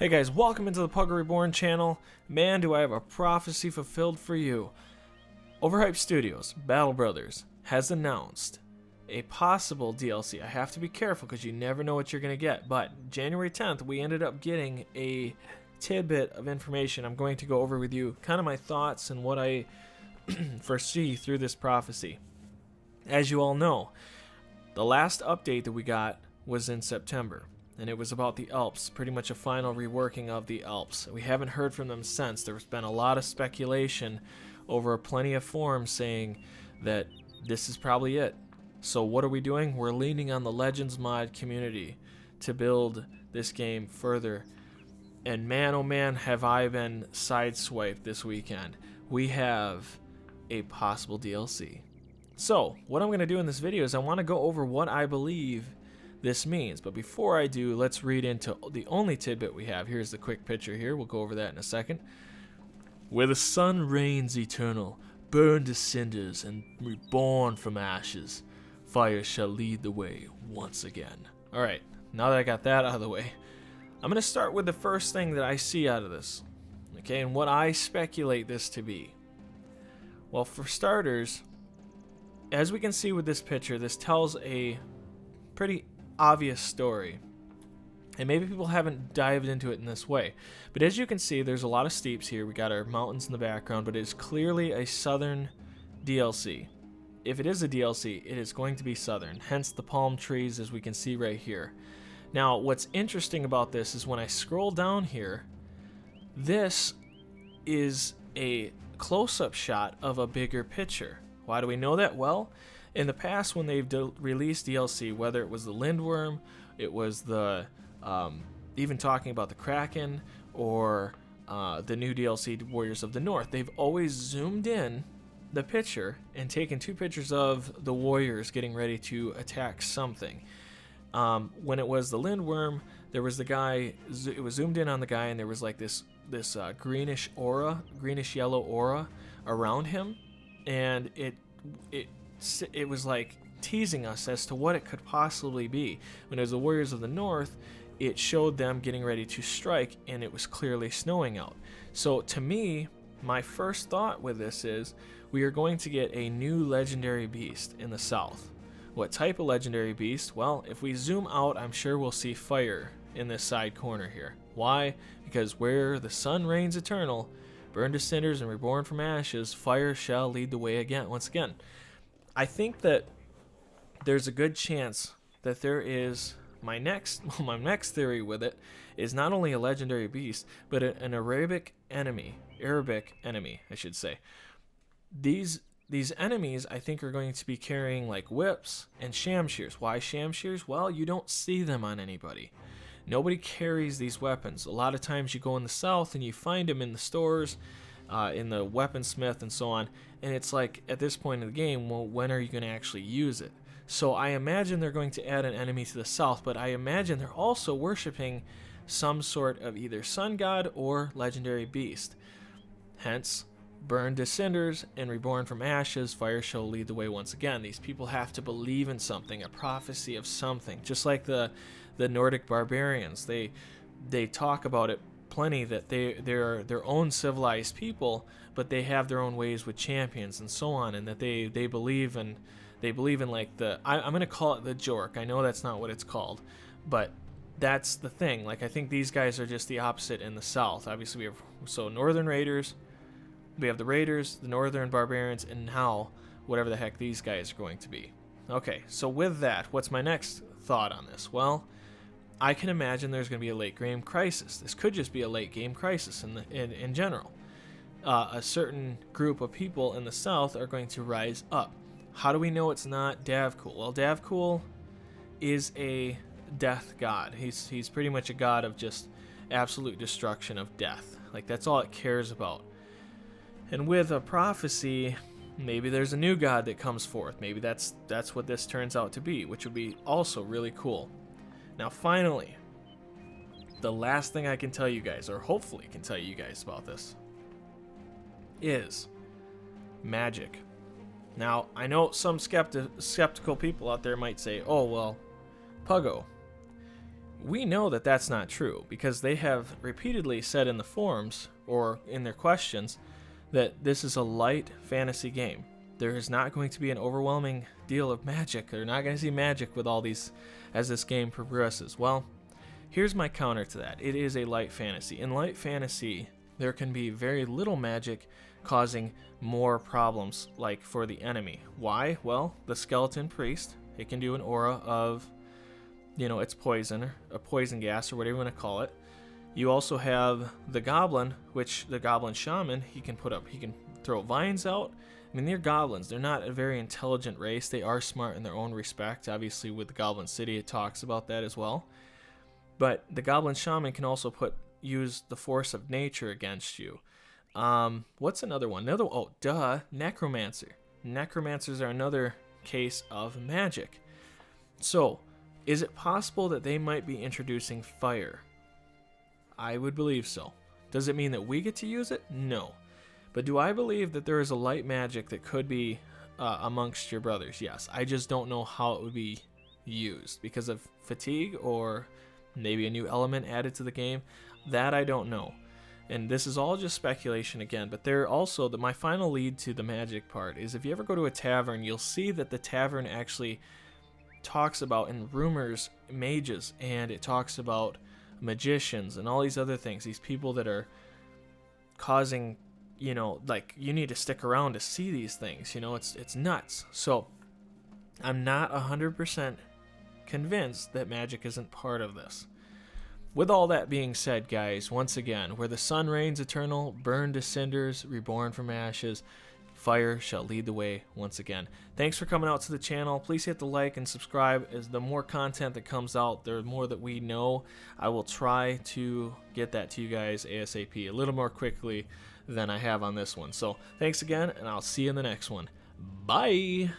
Hey guys, welcome into the Pugger Reborn channel. Man, do I have a prophecy fulfilled for you. Overhype Studios, Battle Brothers, has announced a possible DLC. I have to be careful because you never know what you're going to get. But January 10th, we ended up getting a tidbit of information. I'm going to go over with you kind of my thoughts and what I foresee through this prophecy. As you all know, the last update that we got was in September. And it was about the Alps, pretty much a final reworking of the Alps. We haven't heard from them since. There's been a lot of speculation over plenty of forums saying that this is probably it. So what are we doing? We're leaning on the Legends mod community to build this game further. And man, oh man, have I been sideswiped this weekend. We have a possible DLC. So what I'm going to do in this video is I want to go over what I believe this means. But before I do, let's read into the only tidbit we have. Here's the quick picture here. We'll go over that in a second. Where the sun reigns eternal, burned to cinders and reborn from ashes, fire shall lead the way once again. Alright, now that I got that out of the way, I'm going to start with the first thing that I see out of this. Okay, and what I speculate this to be. Well, for starters, as we can see with this picture, this tells a pretty obvious story, and maybe people haven't dived into it in this way, but as you can see, there's a lot of steeps here. We got our mountains in the background, but it is clearly a southern DLC. If it is a DLC, it is going to be southern, hence the palm trees, as we can see right here. Now what's interesting about this is when I scroll down here, this is a close-up shot of a bigger picture. Why do we know that? Well, in the past, when they've released DLC, whether it was the Lindworm, it was the even talking about the Kraken, or the new DLC Warriors of the North, they've always zoomed in the picture and taken two pictures of the warriors getting ready to attack something. When it was the Lindworm, there was the guy. It was zoomed in on the guy, and there was like this greenish yellow aura around him, and it was like teasing us as to what it could possibly be. When it was the Warriors of the North, it showed them getting ready to strike, and it was clearly snowing out. So to me, my first thought with this is we are going to get a new legendary beast in the south. What type of legendary beast? Well, if we zoom out, I'm sure we'll see fire in this side corner here. Why? Because where the sun reigns eternal, burned to cinders and reborn from ashes, fire shall lead the way again. Once again, I think that there's a good chance that there is my next theory with it is not only a legendary beast, but an Arabic enemy, I should say. These enemies, I think, are going to be carrying like whips and shamshears. Why shamshears? Well, you don't see them on anybody. Nobody carries these weapons. A lot of times you go in the south and you find them in the stores, in the weaponsmith and so on, and it's like at this point in the game, well, when are you going to actually use it? So I imagine they're going to add an enemy to the south, but I imagine they're also worshiping some sort of either sun god or legendary beast. Hence, burned to cinders and reborn from ashes, fire shall lead the way once again. These people have to believe in something, a prophecy of something, just like the Nordic barbarians. They talk about it plenty, that they're their own civilized people, but they have their own ways with champions and so on, and that they believe in like I'm gonna call it the Jork. I know that's not what it's called, but that's the thing. Like, I think these guys are just the opposite in the south. Obviously we have northern raiders, we have the raiders, the northern barbarians, and now whatever the heck these guys are going to be. Okay, so with that, what's my next thought on this? Well, I can imagine there's going to be a late game crisis. This could just be a late game crisis in general. A certain group of people in the south are going to rise up. How do we know it's not Davkul? Well, Davkul is a death god. He's pretty much a god of just absolute destruction, of death. Like, that's all it cares about. And with a prophecy, maybe there's a new god that comes forth. Maybe that's what this turns out to be, which would be also really cool. Now finally, the last thing I can tell you guys, or hopefully can tell you guys about this, is magic. Now, I know some skeptical people out there might say, oh, well, Puggo, We know that that's not true because they have repeatedly said in the forums or in their questions that this is a light fantasy game. There is not going to be an overwhelming deal of magic. They're not going to see magic with all these as this game progresses. Well, here's my counter to that. It is a light fantasy. In light fantasy, there can be very little magic causing more problems, like for the enemy. Why? Well, the skeleton priest, it can do an aura of, it's poison, or a poison gas, or whatever you want to call it. You also have the goblin, which the goblin shaman, he can throw vines out. I mean, they're goblins. They're not a very intelligent race. They are smart in their own respect. Obviously, with the Goblin City, it talks about that as well. But the goblin shaman can also use the force of nature against you. What's another one? Necromancer. Necromancers are another case of magic. So, is it possible that they might be introducing fire? I would believe so. Does it mean that we get to use it? No. But do I believe that there is a light magic that could be amongst your brothers? Yes. I just don't know how it would be used because of fatigue or maybe a new element added to the game. That I don't know. And this is all just speculation again. But there also, my final lead to the magic part is if you ever go to a tavern, you'll see that the tavern actually talks about, in rumors, mages, and it talks about magicians and all these other things. These people that are causing, you need to stick around to see these things. It's nuts. So I'm not 100% convinced that magic isn't part of this. With all that being said, guys, once again, where the sun reigns eternal, burned to cinders, reborn from ashes, fire shall lead the way once again. Thanks for coming out to the channel. Please hit the like and subscribe. As the more content that comes out, the more that we know. I will try to get that to you guys ASAP, a little more quickly than I have on this one. So thanks again, and I'll see you in the next one. Bye!